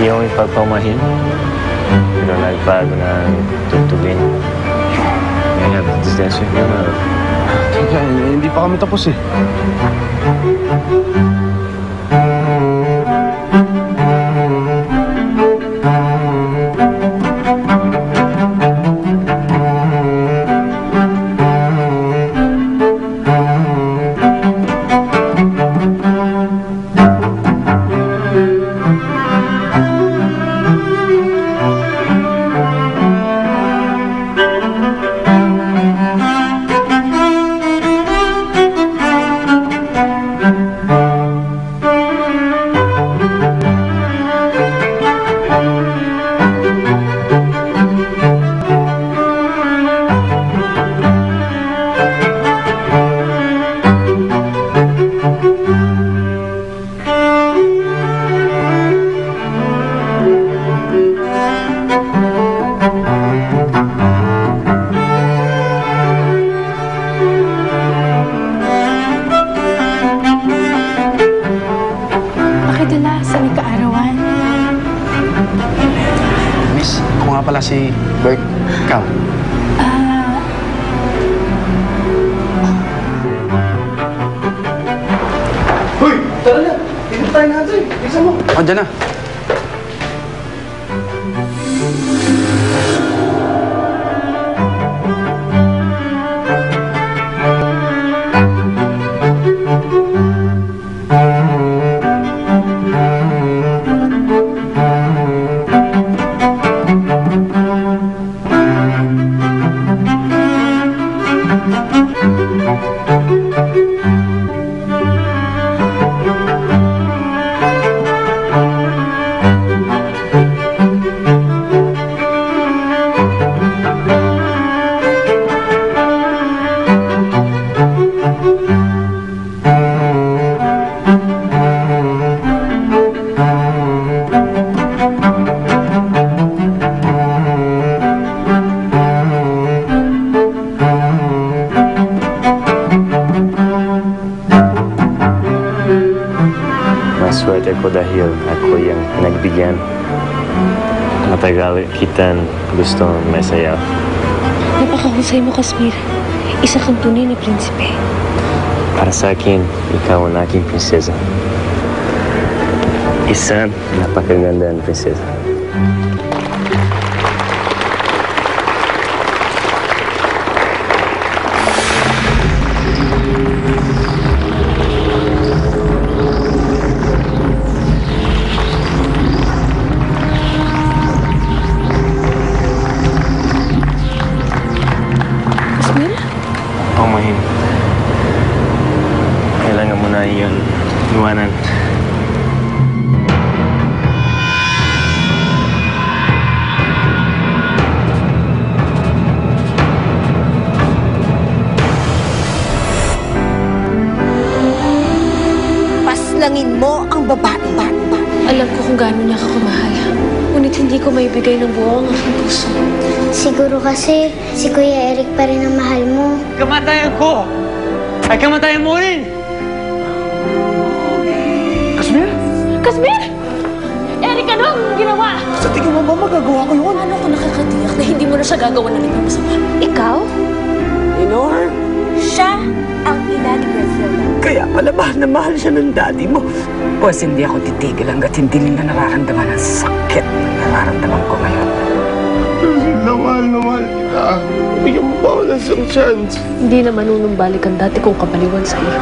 iyong ipagpamahil, pero nagbago ng tugtugin. May have to dance with you, man. Teka, hindi pa kami tapos eh. Miss, ako nga pala si Bert. Ikaw? Hoy! Tara na! Dito tayo natin! Bisa mo! O, dyan na. Maswerte ko dahil ako yung nagbigyan. Matagal kitang gustong masaya. Napakahusay mo, Kasmir. Isa kang tunay na prinsipe. Para sa akin, ikaw ang aking prinsesa. Isang napakaganda na prinsesa. Pamahin. Kailangan mo na iyon iwanan. Paslangin mo ang babae. Alam ko kung gaano niya ako kamahal. Ngunit hindi ko maibigay ng buo ang aking puso. Siguro kasi si Kuya Eric pa rin ang mahal mo. Kamatayan ko ay kamatayan mo rin! Kasmir? Kasmir! Eric, ano ang ginawa? Sa tingin mo ba magagawa ko yun? Paano ko nakakatiyak na hindi mo na siya gagawa ng ibang masama? Ikaw? You know her? Siya ang ina ni Griselda. Kaya pala mahal na mahal siya ng daddy mo. Pues hindi ako titigil hanggat hindi nila nararamdaman ang sakit na nararamdaman ko ngayon. Mahal na mahal kita. Bigyan mo pa ako ng isang chance. Hindi na manunumbalik ang dati kong kabaliwan sa iyo.